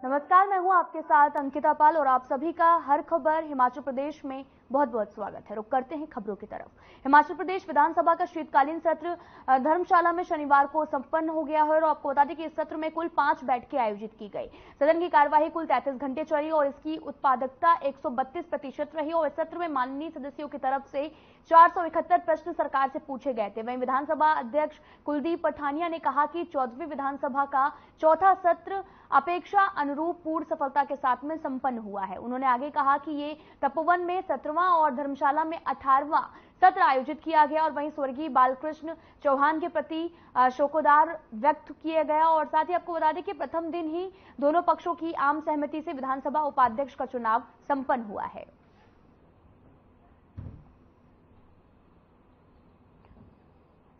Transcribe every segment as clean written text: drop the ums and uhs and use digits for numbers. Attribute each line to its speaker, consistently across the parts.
Speaker 1: नमस्कार, मैं हूं आपके साथ अंकिता पाल और आप सभी का हर खबर हिमाचल प्रदेश में बहुत बहुत स्वागत है। रुक करते हैं खबरों की तरफ। हिमाचल प्रदेश विधानसभा का शीतकालीन सत्र धर्मशाला में शनिवार को संपन्न हो गया है और आपको बता दें कि इस सत्र में कुल 5 बैठकें आयोजित की गई। सदन की कार्यवाही कुल 33 घंटे चली और इसकी उत्पादकता 132% रही और इस सत्र में माननीय सदस्यों की तरफ से 471 प्रश्न सरकार से पूछे गए थे। वहीं विधानसभा अध्यक्ष कुलदीप पठानिया ने कहा कि 14वीं विधानसभा का चौथा सत्र अपेक्षा अनुरूप पूर्ण सफलता के साथ में संपन्न हुआ है। उन्होंने आगे कहा कि ये तपोवन में 17वां और धर्मशाला में 18वां सत्र आयोजित किया गया और वहीं स्वर्गीय बालकृष्ण चौहान के प्रति शोकोदगार व्यक्त किया गया और साथ ही आपको बता दें कि प्रथम दिन ही दोनों पक्षों की आम सहमति से विधानसभा उपाध्यक्ष का चुनाव संपन्न हुआ है।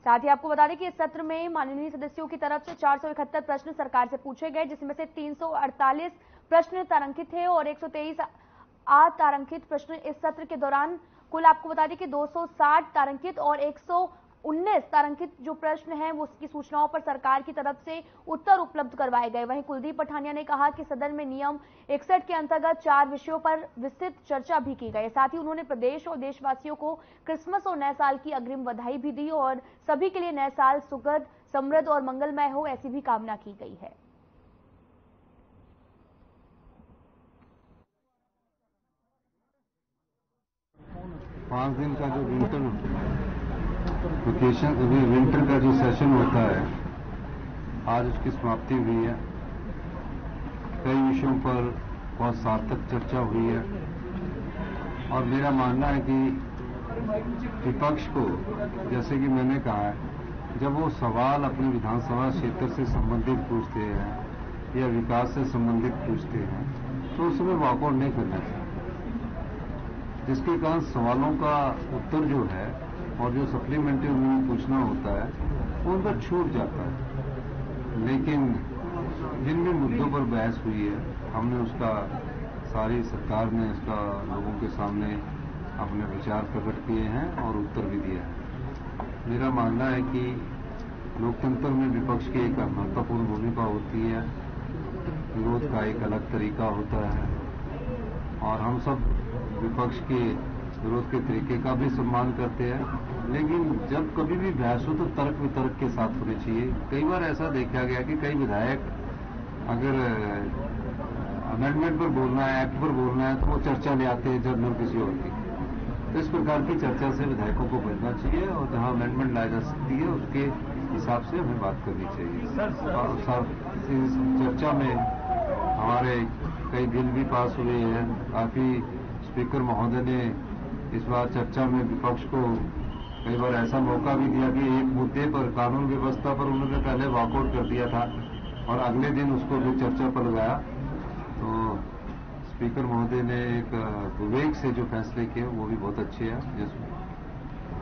Speaker 1: साथ ही आपको बता दें कि इस सत्र में माननीय सदस्यों की तरफ से 471 प्रश्न सरकार से पूछे गए, जिसमें से 348 प्रश्न तारांकित थे और 123 अतारांकित प्रश्न। इस सत्र के दौरान कुल आपको बता दें कि 260 तारांकित और 119 तारांकित जो प्रश्न हैं वो उसकी सूचनाओं पर सरकार की तरफ से उत्तर उपलब्ध करवाए गए। वहीं कुलदीप पठानिया ने कहा कि सदन में नियम 61 के अंतर्गत 4 विषयों पर विस्तृत चर्चा भी की गई। साथ ही उन्होंने प्रदेश और देशवासियों को क्रिसमस और नए साल की अग्रिम बधाई भी दी और सभी के लिए नए साल सुखद, समृद्ध और मंगलमय हो, ऐसी भी कामना की गई है।
Speaker 2: पांच दिन का जो विंटर वेकेशन, विंटर का जो सेशन होता है, आज उसकी समाप्ति हुई है। कई विषयों पर बहुत सार्थक चर्चा हुई है और मेरा मानना है कि विपक्ष को, जैसे कि मैंने कहा है, जब वो सवाल अपने विधानसभा क्षेत्र से संबंधित पूछते हैं या विकास से संबंधित पूछते हैं तो उसमें वॉकआउट नहीं करना चाहिए, जिसके कारण सवालों का उत्तर जो है और जो सप्लीमेंट्री उन्हें पूछना होता है वो उनका छूट जाता है। लेकिन जिन भी मुद्दों पर बहस हुई है, हमने उसका, सारी सरकार ने उसका लोगों के सामने अपने विचार प्रकट किए हैं और उत्तर भी दिया है। मेरा मानना है कि लोकतंत्र में विपक्ष की एक महत्वपूर्ण भूमिका होती है, विरोध का एक अलग तरीका होता है और हम सब विपक्ष के विरोध के तरीके का भी सम्मान करते हैं। लेकिन जब कभी भी बहस हो तो तर्क वितर्क के साथ होनी चाहिए। कई बार ऐसा देखा गया कि कई विधायक अगर अमेंडमेंट पर बोलना है, एक्ट पर बोलना है, तो वो चर्चा ले आते हैं जर्नल किसी और की। तो इस प्रकार की चर्चा से विधायकों को बचना चाहिए और जहां अमेंडमेंट लाई जा सकती है उसके हिसाब से हमें बात करनी चाहिए। और इस चर्चा में हमारे कई बिल भी पास हुए हैं। काफी स्पीकर महोदय ने इस बार चर्चा में विपक्ष को कई बार ऐसा मौका भी दिया कि एक मुद्दे पर, कानून व्यवस्था पर, उन्होंने पहले वॉकआउट कर दिया था और अगले दिन उसको भी चर्चा पर लगाया। तो स्पीकर महोदय ने एक विवेक से जो फैसले किए वो भी बहुत अच्छे हैं।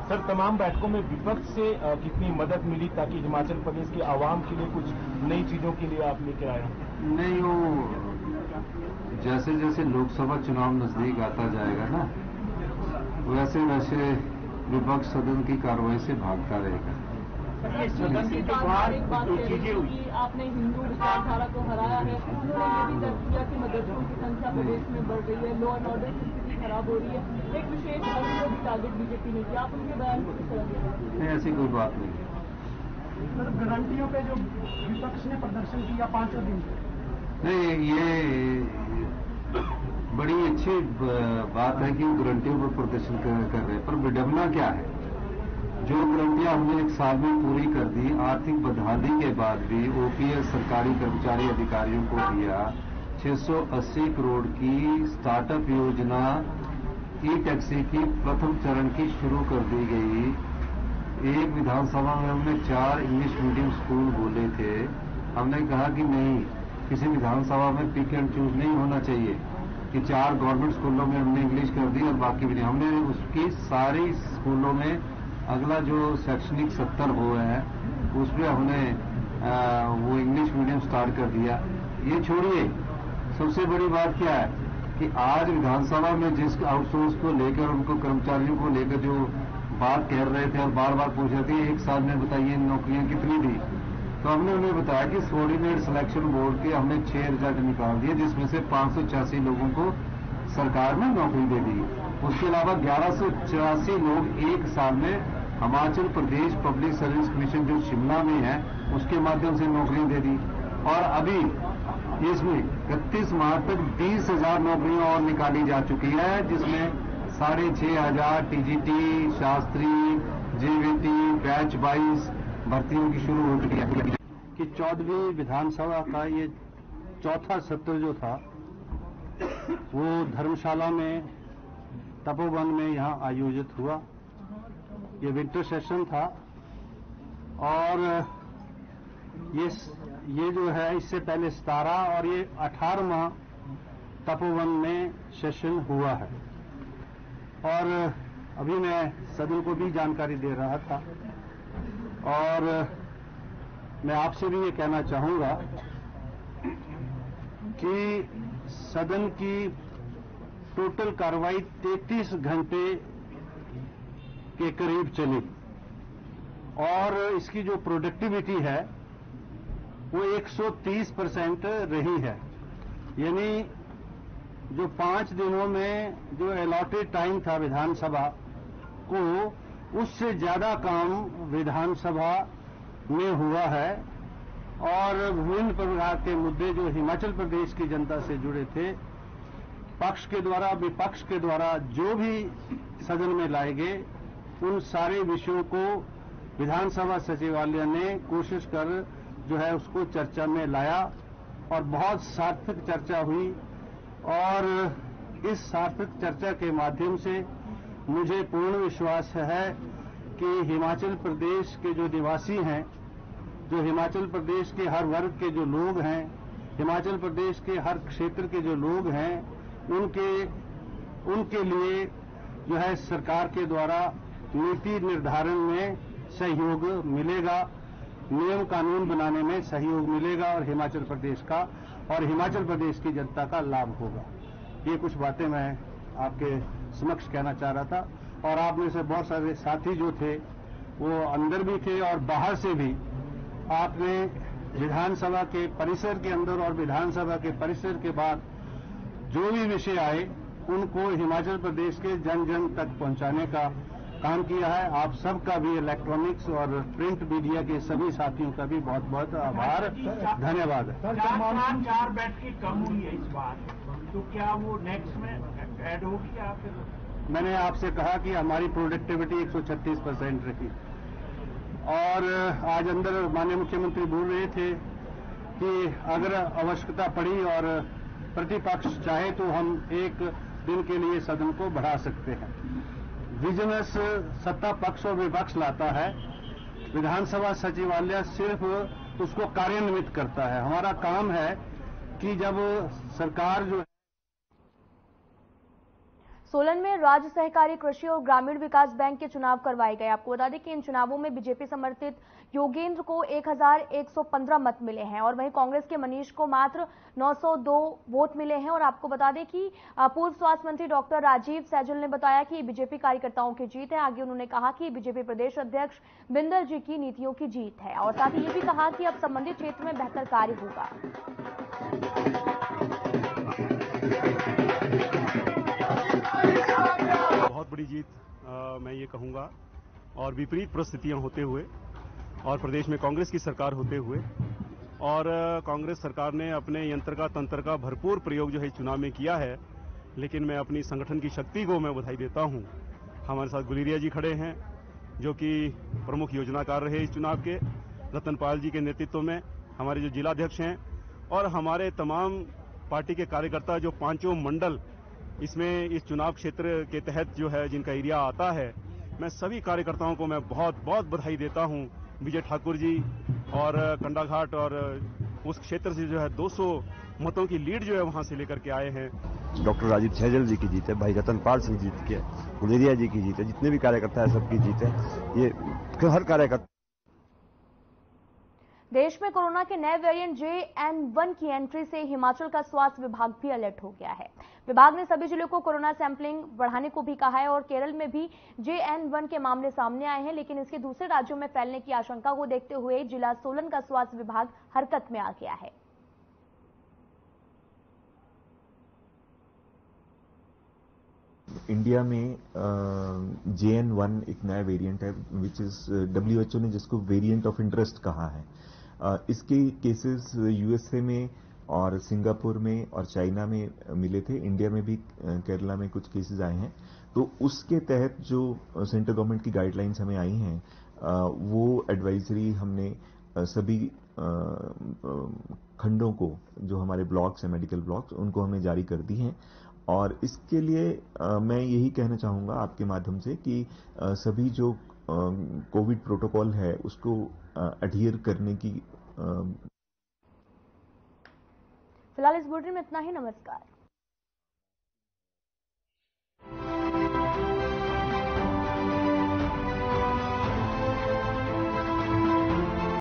Speaker 3: सर, तमाम बैठकों में विपक्ष से कितनी मदद मिली ताकि हिमाचल प्रदेश के आवाम के लिए कुछ नई चीजों के लिए आप लेकर आए?
Speaker 2: नहीं, वो जैसे जैसे लोकसभा चुनाव नजदीक आता जाएगा ना, वैसे वैसे विपक्ष सदन की कार्रवाई से भागता रहेगा।
Speaker 4: सदन के बाहर एक बात चीजें हुई, आपने हिंदू विचारधारा को हराया है। उन्होंने ये भी दर्ज किया कि मदरसों की संख्या प्रदेश में बढ़ रही है, लॉ एंड ऑर्डर की स्थिति खराब हो रही है। एक विशेष वर्ग को भी टारगेट बीजेपी ने किया। आप उनके बयान को किस तरह देखते हैं?
Speaker 2: ऐसी कोई बात नहीं।
Speaker 5: गारंटियों पे जो विपक्ष ने प्रदर्शन किया 5 दिन,
Speaker 2: नहीं, ये बड़ी अच्छी बात है कि गारंटियों पर प्रदर्शन कर रहे हैं, पर विडंबना क्या है? जो गारंटियां हमने एक साल में पूरी कर दी, आर्थिक बदहाली के बाद भी ओपीएस सरकारी कर्मचारी अधिकारियों को दिया, 680 करोड़ की स्टार्टअप योजना, ई टैक्सी की प्रथम चरण की शुरू कर दी गई। एक विधानसभा में हमने 4 इंग्लिश मीडियम स्कूल बोले थे। हमने कहा कि नहीं, किसी विधानसभा में पिक एंड चूज नहीं होना चाहिए कि 4 गवर्नमेंट स्कूलों में हमने इंग्लिश कर दी और बाकी भी नहीं। हमने उसकी सारी स्कूलों में अगला जो शैक्षणिक सत्र हुए हैं उसमें हमने वो इंग्लिश मीडियम स्टार्ट कर दिया। ये छोड़िए, सबसे बड़ी बात क्या है कि आज विधानसभा में जिस आउटसोर्स को लेकर, उनको कर्मचारियों को लेकर जो बात कह रहे थे और बार बार पूछ रहे थे, एक साल में बताइए नौकरियां कितनी दी? तो हमने उन्हें बताया कि सबॉर्डिनेट सिलेक्शन बोर्ड के हमने 6 रिजल्ट निकाल दिए, जिसमें से 586 लोगों को सरकार ने नौकरी दे दी। उसके अलावा 1184 लोग एक साल में Himachal Pradesh public service commission जो शिमला में है उसके माध्यम से नौकरी दे दी। और अभी इसमें 31 मार्च तक 20,000 नौकरियां और निकाली जा चुकी है, जिसमें 6,500 टीजीटी, शास्त्री, जेवीटी, बैच 22 भर्तियों की शुरू हो चुकी है।
Speaker 6: कि 14वीं विधानसभा का ये चौथा सत्र जो था वो धर्मशाला में तपोवन में यहाँ आयोजित हुआ। ये विंटर सेशन था और ये जो है इससे पहले 17 और ये 18वां तपोवन में सेशन हुआ है। और अभी मैं सदन को भी जानकारी दे रहा था और मैं आपसे भी ये कहना चाहूंगा कि सदन की टोटल कार्रवाई 33 घंटे के करीब चली और इसकी जो प्रोडक्टिविटी है वो 130% रही है। यानी जो 5 दिनों में जो अलॉटेड टाइम था विधानसभा को, उससे ज्यादा काम विधानसभा में हुआ है। और विभिन्न प्रकार के मुद्दे जो हिमाचल प्रदेश की जनता से जुड़े थे, पक्ष के द्वारा विपक्ष के द्वारा जो भी सदन में लाए गए, उन सारे विषयों को विधानसभा सचिवालय ने कोशिश कर जो है उसको चर्चा में लाया और बहुत सार्थक चर्चा हुई। और इस सार्थक चर्चा के माध्यम से मुझे पूर्ण विश्वास है कि हिमाचल प्रदेश के जो निवासी हैं, जो हिमाचल प्रदेश के हर वर्ग के जो लोग हैं, हिमाचल प्रदेश के हर क्षेत्र के जो लोग हैं, उनके लिए जो है सरकार के द्वारा नीति निर्धारण में सहयोग मिलेगा, नियम कानून बनाने में सहयोग मिलेगा और हिमाचल प्रदेश का और हिमाचल प्रदेश की जनता का लाभ होगा। ये कुछ बातें मैं आपके समक्ष कहना चाह रहा था। और आप में से बहुत सारे साथी जो थे वो अंदर भी थे और बाहर से भी आपने विधानसभा के परिसर के अंदर और विधानसभा के परिसर के बाहर जो भी विषय आए उनको हिमाचल प्रदेश के जन जन तक पहुंचाने का काम किया है। आप सबका भी, इलेक्ट्रॉनिक्स और प्रिंट मीडिया के सभी साथियों का भी बहुत बहुत आभार, धन्यवाद है।
Speaker 5: 4 बैठकें कम हुई है इस बार, तो क्या वो नेक्स्ट में ऐड होगी या फिर?
Speaker 6: मैंने आपसे कहा कि हमारी प्रोडक्टिविटी 136% रही। और आज अंदर माननीय मुख्यमंत्री बोल रहे थे कि अगर आवश्यकता पड़ी और प्रतिपक्ष चाहे तो हम एक दिन के लिए सदन को बढ़ा सकते हैं। विजिलेंस सत्ता पक्ष और विपक्ष लाता है, विधानसभा सचिवालय सिर्फ उसको कार्यान्वित करता है। हमारा काम है कि जब सरकार जो
Speaker 1: सोलन में राज्य सहकारी कृषि और ग्रामीण विकास बैंक के चुनाव करवाए गए। आपको बता दें कि इन चुनावों में बीजेपी समर्थित योगेंद्र को 1115 मत मिले हैं और वहीं कांग्रेस के मनीष को मात्र 902 वोट मिले हैं। और आपको बता दें कि पूर्व स्वास्थ्य मंत्री डॉक्टर राजीव सैजल ने बताया कि बीजेपी कार्यकर्ताओं की जीत है। आगे उन्होंने कहा कि बीजेपी प्रदेश अध्यक्ष बिंदल जी की नीतियों की जीत है और साथ ही ये भी कहा कि अब संबंधित क्षेत्र में बेहतर कार्य होगा।
Speaker 7: बहुत बड़ी जीत मैं ये कहूंगा, और विपरीत परिस्थितियां होते हुए और प्रदेश में कांग्रेस की सरकार होते हुए और कांग्रेस सरकार ने अपने यंत्र का तंत्र का भरपूर प्रयोग जो है चुनाव में किया है। लेकिन मैं अपनी संगठन की शक्ति को मैं बधाई देता हूं। हमारे साथ गुलेरिया जी खड़े हैं जो कि प्रमुख योजनाकार रहे इस चुनाव के, रतनपाल जी के नेतृत्व में हमारे जो जिलाध्यक्ष हैं और हमारे तमाम पार्टी के कार्यकर्ता जो 5 मंडल इसमें इस चुनाव क्षेत्र के तहत जो है जिनका एरिया आता है, मैं सभी कार्यकर्ताओं को मैं बहुत बहुत बधाई देता हूं। विजय ठाकुर जी और कंडाघाट और उस क्षेत्र से जो है 200 मतों की लीड जो है वहां से लेकर के आए हैं।
Speaker 8: डॉक्टर राजीव सैजल जी की जीत है, भाई रतनपाल सिंह जी की, गुलेरिया जी की जीत है, जितने भी कार्यकर्ता है सबकी जीत है। ये हर कार्यकर्ता
Speaker 1: देश में कोरोना के नए वेरिएंट JN1 की एंट्री से हिमाचल का स्वास्थ्य विभाग भी अलर्ट हो गया है। विभाग ने सभी जिलों को कोरोना सैंपलिंग बढ़ाने को भी कहा है और केरल में भी JN1 के मामले सामने आए हैं, लेकिन इसके दूसरे राज्यों में फैलने की आशंका को देखते हुए जिला सोलन का स्वास्थ्य विभाग हरकत में आ गया है।
Speaker 9: इंडिया में JN1 एक नया वेरिएंट है, विच इज WHO ने जिसको वेरिएंट ऑफ इंटरेस्ट कहा है। इसके केसेस USA में और सिंगापुर में और चाइना में मिले थे। इंडिया में भी केरला में कुछ केसेस आए हैं। तो उसके तहत जो सेंट्रल गवर्नमेंट की गाइडलाइंस हमें आई हैं, वो एडवाइजरी हमने सभी खंडों को, जो हमारे ब्लॉक्स हैं, मेडिकल ब्लॉक्स, उनको हमने जारी कर दी हैं। और इसके लिए मैं यही कहना चाहूँगा आपके माध्यम से कि सभी जो कोविड प्रोटोकॉल है उसको अडहियर करने की।
Speaker 1: फिलहाल इस बुलेटिन में इतना ही। नमस्कार।